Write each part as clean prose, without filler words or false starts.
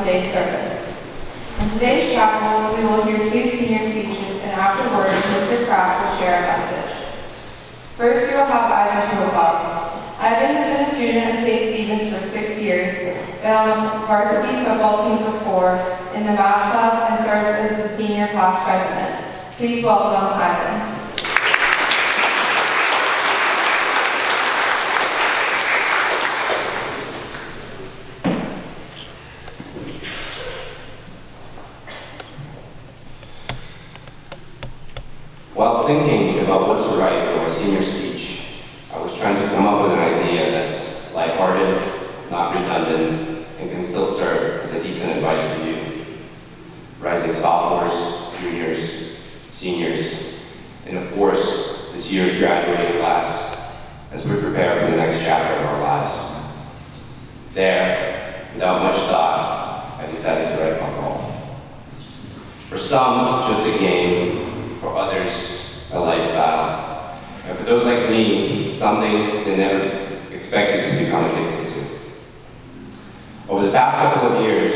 today's service. In today's chapel, we will hear two senior speeches, and afterward, Mr. Kraft will share a message. First, we will have Ivan Tulupov. Ivan has been a student at St. Stephen's for 6 years, been on the varsity football team for 4, in the math club, and served as the senior class president. Please welcome Ivan. While thinking about what to write for my senior speech, I was trying to come up with an idea that's lighthearted, not redundant, and can still serve as a decent advice for you, rising sophomores, juniors, seniors, and of course, this year's graduating class, as we prepare for the next chapter of our lives. There, without much thought, I decided to write about golf. For some, just a game. For others, a lifestyle. And for those like me, something they never expected to become addicted to. Over the past couple of years,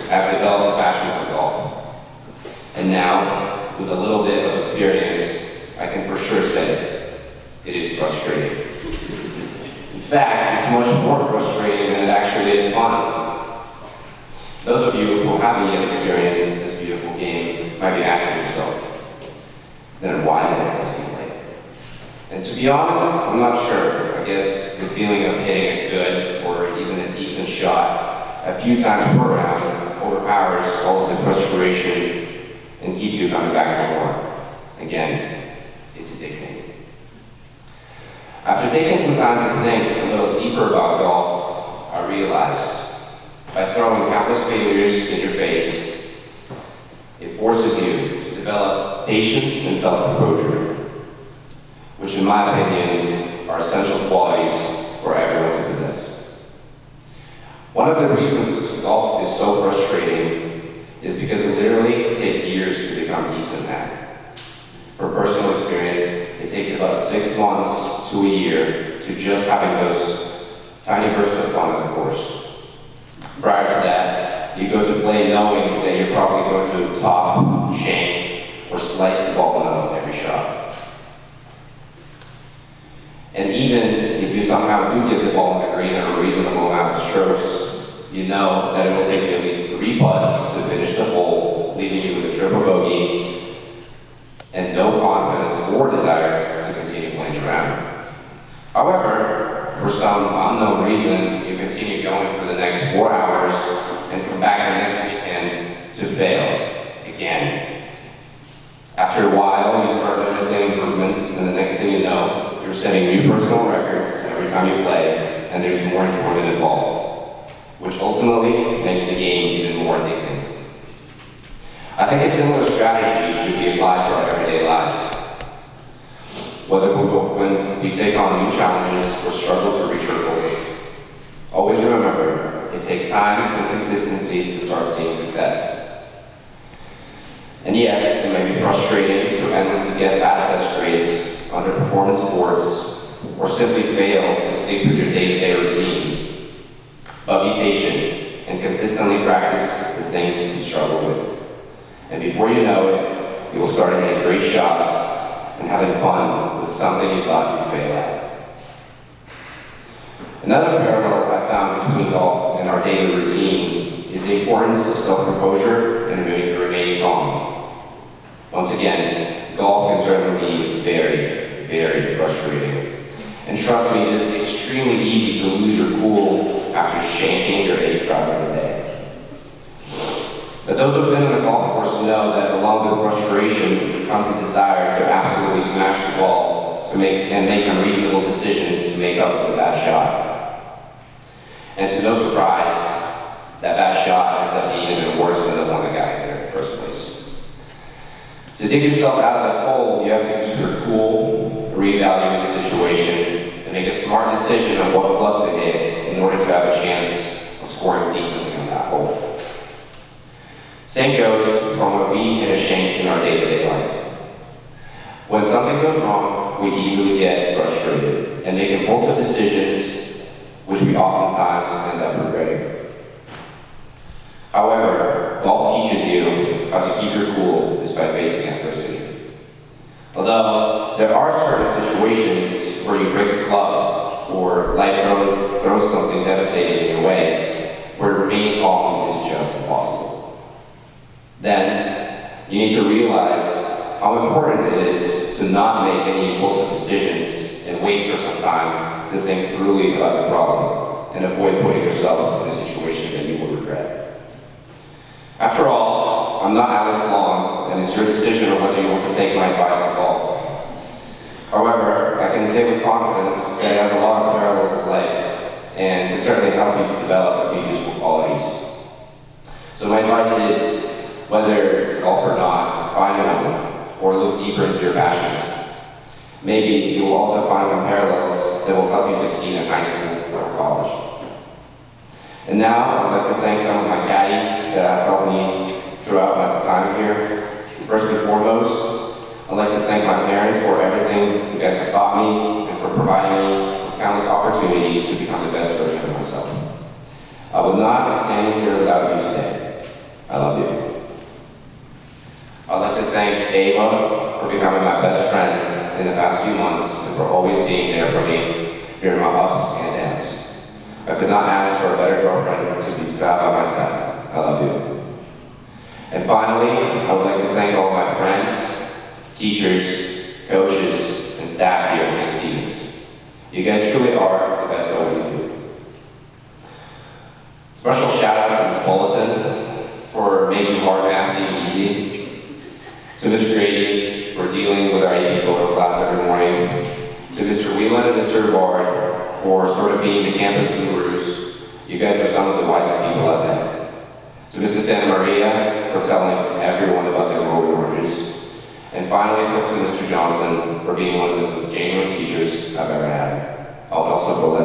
I've developed a passion for golf. And now, with a little bit of experience, I can for sure say it is frustrating. In fact, it's much more frustrating than it actually is fun. Those of you who haven't yet experienced this beautiful game might be asking yourself, then why did I seem late? And to be honest, I'm not sure. I guess the feeling of hitting a good or even a decent shot a few times per round overpowers all of the frustration and keeps you coming back for more. Again, it's addicting. After taking some time to think a little deeper about golf, I realized by throwing countless failures in your face, it forces you to develop patience and self-composure, which in my opinion are essential qualities for everyone to possess. One of the reasons golf is so frustrating is because it literally takes years to become decent at it. For personal experience, it takes about 6 months to a year to just having those tiny bursts of fun on the course. Prior to that, you go to play knowing that you're probably going to top, shank, or slice the ball in almost every shot. And even if you somehow do get the ball in the green at a reasonable amount of strokes, you know that it will take you at least 3 putts to finish the hole, leaving you with a triple bogey and no confidence or desire to continue playing around. However, for some unknown reason, you continue going for the next 4 hours and come back the next weekend to fail again. After a while, you start noticing improvements, and the next thing you know, you're setting new personal records every time you play, and there's more enjoyment involved, which ultimately makes the game even more addicting. I think a similar strategy should be applied to our everyday lives. Whether when we take on new challenges or struggle to reach our goals, always remember, it takes time and consistency to start seeing success. And yes, it may be frustrating to endlessly get bad test grades, underperform in sports, or simply fail to stick with your day-to-day routine. But be patient and consistently practice the things you struggle with. And before you know it, you will start hitting great shots and having fun with something you thought you'd fail at. Another parallel I found between golf and our daily routine is the importance of self-composure and remaining calm. Once again, golf can certainly be very, very frustrating. And trust me, it is extremely easy to lose your cool after shanking your 8th drive of the day. But those who've been on a golf course know that along with frustration comes the desire to absolutely smash the ball to make unreasonable decisions to make up for the bad shot. And to no surprise, that bad shot ends up being even worse than the one that got you there in the first place. To dig yourself out of that hole, you have to keep your cool, reevaluate the situation, and make a smart decision on what club to hit in order to have a chance of scoring decently on that hole. Same goes from when we hit a shank in our day-to-day life. When something goes wrong, we easily get frustrated and make impulsive decisions which we oftentimes end up regretting. However, golf teaches you how to keep your cool despite facing adversity. Although there are certain situations where you break a club or life throws something devastating in your way, where remaining calm is just impossible. Then, you need to realize how important it is to not make any impulsive decisions and wait for some time to think thoroughly about the problem and avoid putting yourself in a situation that you will regret. After all, I'm not Alex Long, and it's your decision on whether you want to take my advice on golf. However, I can say with confidence that it has a lot of parallels with life, and can certainly help you develop a few useful qualities. So my advice is, whether it's golf or not, find one, or look deeper into your passions. Maybe you will also find some parallels that will help you succeed in high school or college. And now, I'd like to thank some of my caddies that have helped me throughout my time here. First and foremost, I'd like to thank my parents for everything you guys have taught me and for providing me with countless opportunities to become the best version of myself. I would not be standing here without you today. I love you. I'd like to thank Ava for becoming my best friend in the past few months and for always being there for me during my ups and downs. I could not ask for a better girlfriend to have by my side. I love you. And finally, I would like to thank all my friends, teachers, coaches, and staff here at St. Stephen's. You guys truly are the best at what you do. Special shout out to Ms. Bulletin for making hard math seem easy. To Mr. Grady for dealing with our AP photo class every morning. To Mr. Whelan and Mr. Bard for sort of being the campus gurus. You guys are some of the wisest people out there. To Mrs. Santa Maria for telling everyone about their golden oranges. And finally, to Mr. Johnson for being one of the most genuine teachers I've ever had. I'll also go